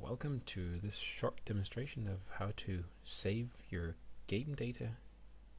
Welcome to this short demonstration of how to save your game data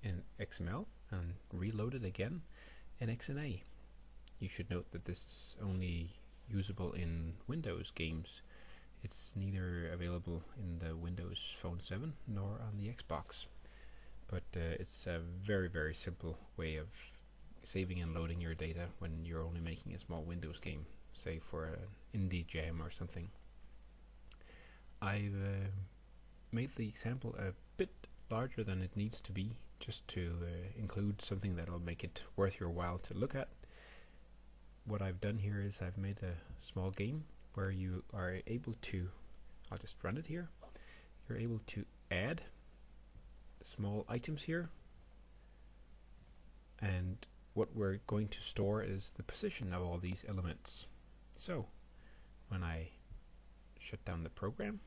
in XML and reload it again in XNA. You should note that this is only usable in Windows games. It's neither available in the Windows Phone 7 nor on the Xbox. But it's a very simple way of saving and loading your data when you're only making a small Windows game, say for an indie jam or something. I've made the example a bit larger than it needs to be, just to include something that'll make it worth your while to look at. What I've done here is I've made a small game where you are able to, I'll just run it here, you're able to add small items here, and what we're going to store is the position of all these elements. So when I shut down the program,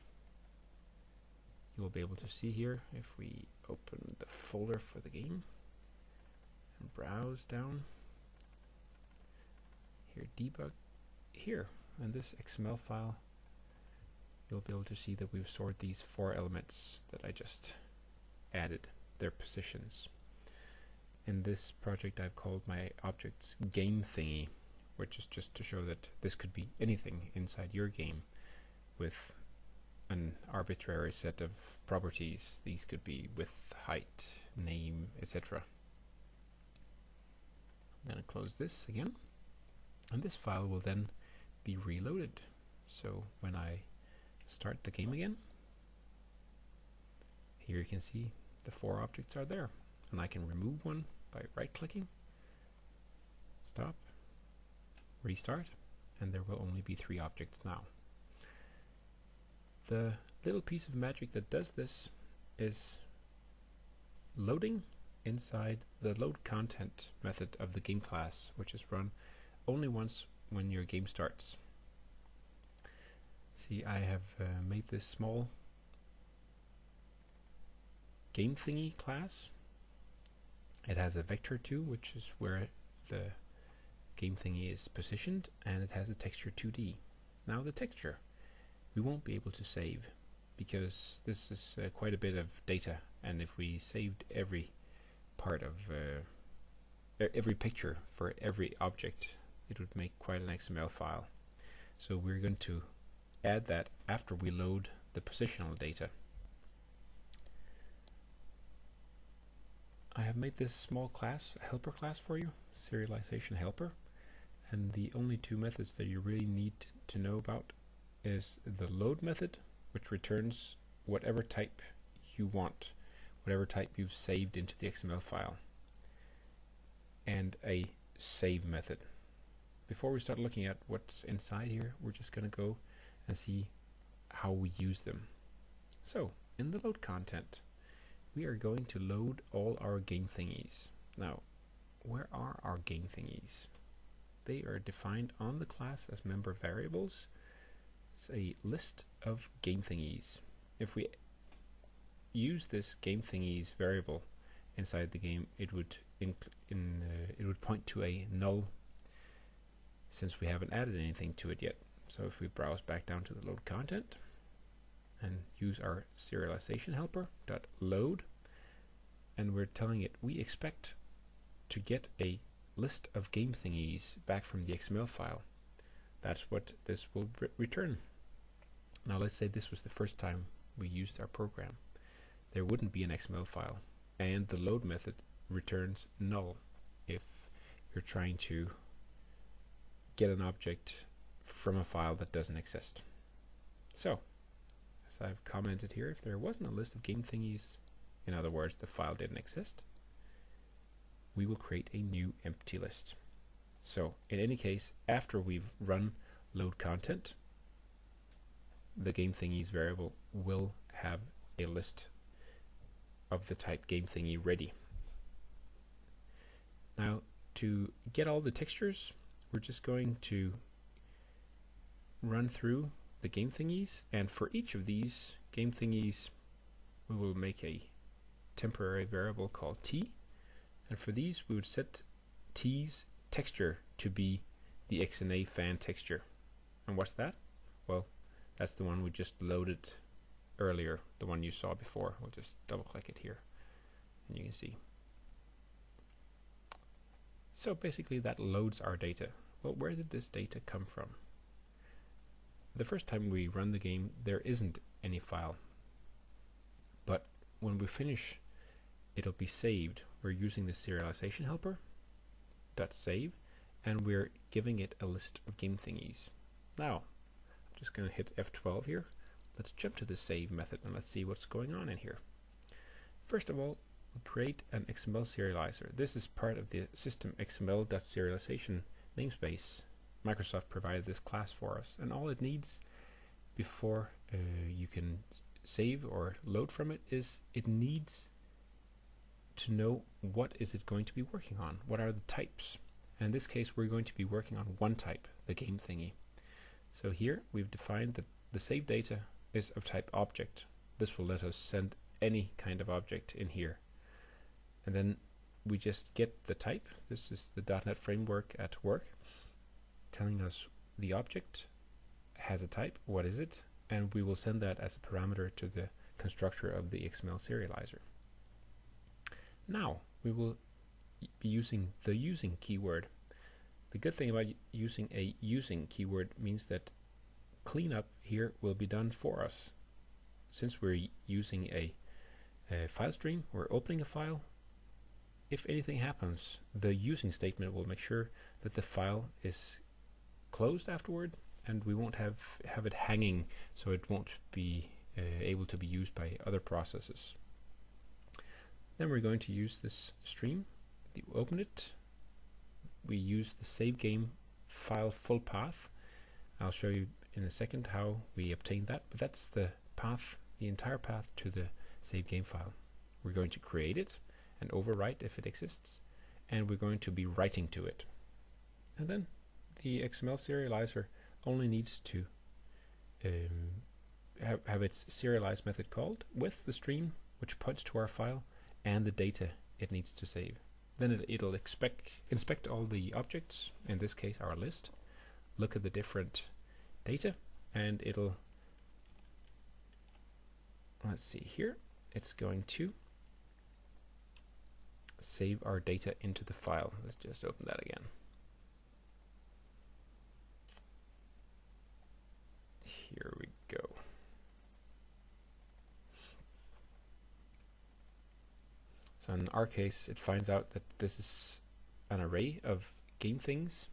you'll be able to see here, if we open the folder for the game and browse down here, debug here, and this XML file, you'll be able to see that we've stored these 4 elements that I just added, their positions. In this project I've called my objects game thingy, which is just to show that this could be anything inside your game with an arbitrary set of properties. These could be width, height, name, etc. I'm going to close this again, and this file will then be reloaded. So when I start the game again, here you can see the 4 objects are there, and I can remove one by right-clicking, stop, restart, and there will only be 3 objects now. The little piece of magic that does this is loading inside the load content method of the game class, which is run only once when your game starts. See, I have made this small game thingy class. It has a vector too, which is where the game thingy is positioned, and it has a texture 2D. Now the texture we won't be able to save, because this is quite a bit of data, and if we saved every part of every picture for every object, it would make quite an XML file. So we're going to add that after we load the positional data. I have made this small class, a helper class for you, serialization helper, and the only 2 methods that you really need to know about is the load method, which returns whatever type you want, whatever type you've saved into the XML file, and a save method. Before we start looking at what's inside here, we're just going to go and see how we use them. So in the load content, we are going to load all our game thingies. Now, where are our game thingies? They are defined on the class as member variables. It's a list of game thingies. If we use this game thingies variable inside the game, it would it would point to a null, since we haven't added anything to it yet. So if we browse back down to the load content and use our serialization helper .load, and we're telling it we expect to get a list of game thingies back from the XML file. That's what this will return. Now let's say this was the first time we used our program. There wouldn't be an XML file, and the load method returns null if you're trying to get an object from a file that doesn't exist. So, as I've commented here, if there wasn't a list of game thingies, in other words, the file didn't exist, we will create a new empty list. So in any case, after we've run load content, the game thingies variable will have a list of the type game thingy ready. Now, to get all the textures, we're just going to run through the game thingies, and for each of these game thingies we will make a temporary variable called t, and for these we would set t's texture to be the XNA fan texture. And what's that? Well, That's the one we just loaded earlier, the one you saw before. We'll just double click it here and you can see. So basically that loads our data. Well, where did this data come from? The first time we run the game, there isn't any file. But when we finish, it'll be saved. We're using the serialization helper, .save, and we're giving it a list of game thingies. Now, I'm just going to hit F12 here. Let's jump to the save method and let's see what's going on in here. First of all, we create an XML serializer. This is part of the system XmlSerialization namespace. Microsoft provided this class for us, and all it needs before you can save or load from it is it needs to know what is it going to be working on. What are the types? And in this case, we're going to be working on one type, the game thingy. So here we've defined that the save data is of type object. This will let us send any kind of object in here. And then we just get the type. This is the .NET framework at work, telling us the object has a type, what is it, and we will send that as a parameter to the constructor of the XML serializer. Now we will be using the using keyword. The good thing about using a using keyword means that cleanup here will be done for us. Since we're using a file stream, we're opening a file. If anything happens, the using statement will make sure that the file is closed afterward, and we won't have it hanging, so it won't be able to be used by other processes. Then we're going to use this stream. We open it. We use the save game file full path. I'll show you in a second how we obtain that, but that's the path, the entire path to the save game file. We're going to create it and overwrite if it exists, and we're going to be writing to it. And then the XML serializer only needs to have its serialize method called with the stream, which points to our file, and the data it needs to save. Then it'll inspect all the objects, in this case our list, look at the different data, and it'll, let's see here, it's going to save our data into the file. Let's just open that again. Here we go. So in our case, it finds out that this is an array of game things.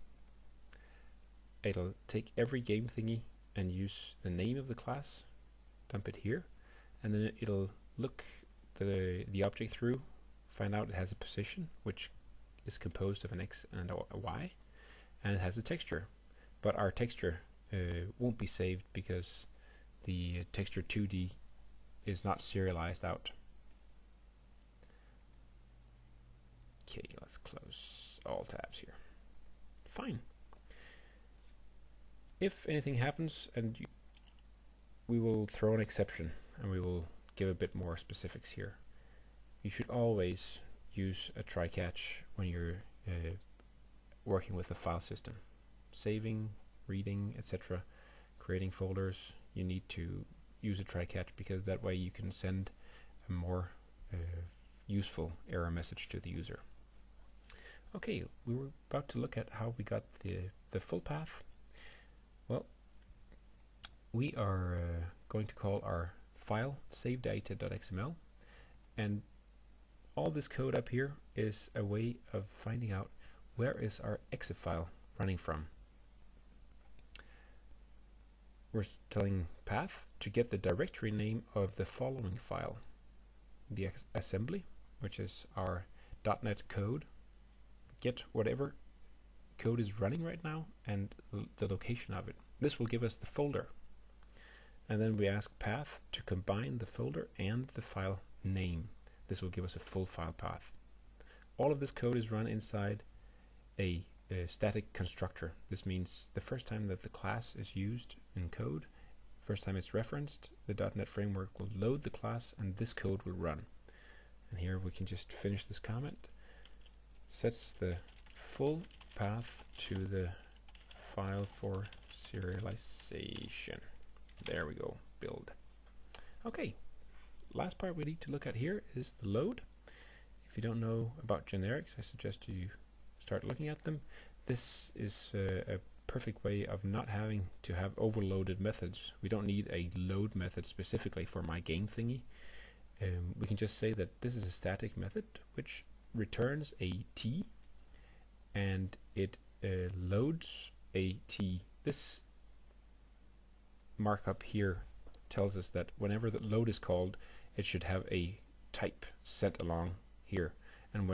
It'll take every game thingy and use the name of the class, dump it here, and then it'll look the object through, find out it has a position, which is composed of an X and a Y, and it has a texture. But our texture won't be saved because the texture 2D is not serialized out. Okay, let's close all tabs here. Fine. If anything happens, and we will throw an exception, and we will give a bit more specifics here. You should always use a try-catch when you're working with the file system. Saving, reading, etc., creating folders, you need to use a try-catch, because that way you can send a more useful error message to the user. Okay, we were about to look at how we got the full path. Well, we are going to call our file savedata.xml, and all this code up here is a way of finding out where is our exif file running from. We're telling path to get the directory name of the following file, the assembly, which is our .NET code. Get whatever code is running right now and the location of it. This will give us the folder. And then we ask path to combine the folder and the file name. This will give us a full file path. All of this code is run inside a static constructor. This means the first time that the class is used in code, first time it's referenced, the .NET framework will load the class and this code will run. And here we can just finish this comment. Sets the full path to the file for serialization. There we go, build. Okay, last part we need to look at here is the load. If you don't know about generics, I suggest you start looking at them. This is a perfect way of not having to have overloaded methods. We don't need a load method specifically for my game thingy. We can just say that this is a static method which returns a t and it loads a t. This markup here tells us that whenever the load is called, it should have a type sent along here, and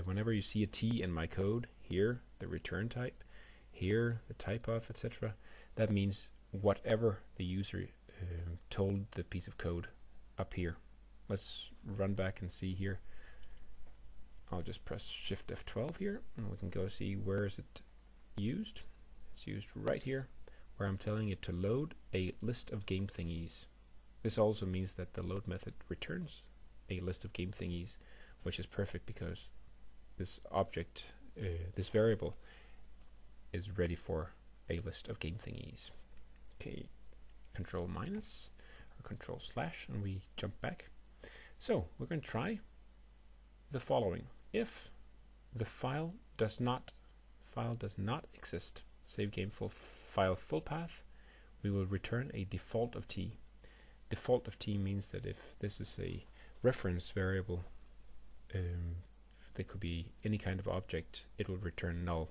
whenever you see a t in my code, here the return type, here the type of, etc., that means whatever the user told the piece of code up here. Let's run back and see here. I'll just press Shift F12 here and we can go see where is it used. It's used right here where I'm telling it to load a list of game thingies. This also means that the load method returns a list of game thingies, which is perfect because this object, this variable, is ready for a list of game thingies. Okay, Control minus or Control slash, and we jump back. So we're going to try the following. If the file does not exist, save game file full path, we will return a default of t. Default of t means that if this is a reference variable, there could be any kind of object, it will return null.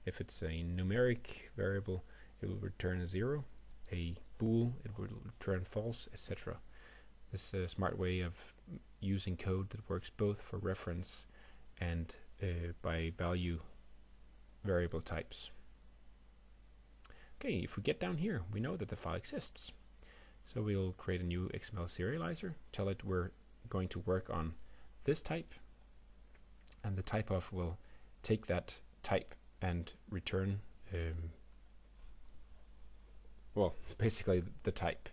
If it's a numeric variable, it will return a 0. A bool, it will return false, etc. This is a smart way of using code that works both for reference and by value variable types. Okay, if we get down here, we know that the file exists. So we'll create a new XML serializer, tell it we're going to work on this type, and the type of will take that type and return, well, basically the type,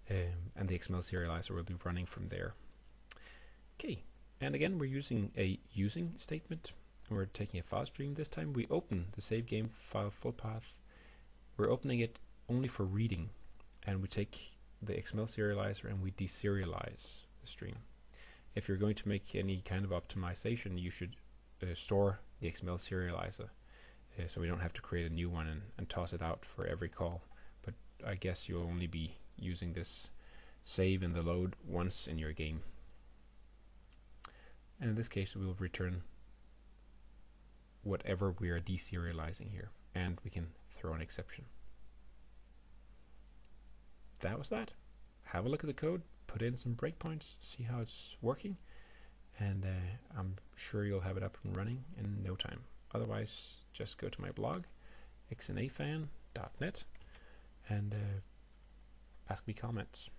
and the XML serializer will be running from there. Okay, and again we're using a using statement, and we're taking a file stream. This time we open the save game file full path. We're opening it only for reading, and we take the XML serializer and we deserialize the stream. If you're going to make any kind of optimization, you should store the XML serializer, so we don't have to create a new one and toss it out for every call. But I guess you'll only be using this save and the load once in your game. And in this case we'll return whatever we are deserializing here, and we can throw an exception. That was that. Have a look at the code, put in some breakpoints, see how it's working, and I'm sure you'll have it up and running in no time. Otherwise, just go to my blog, xnafan.net, and ask me comments.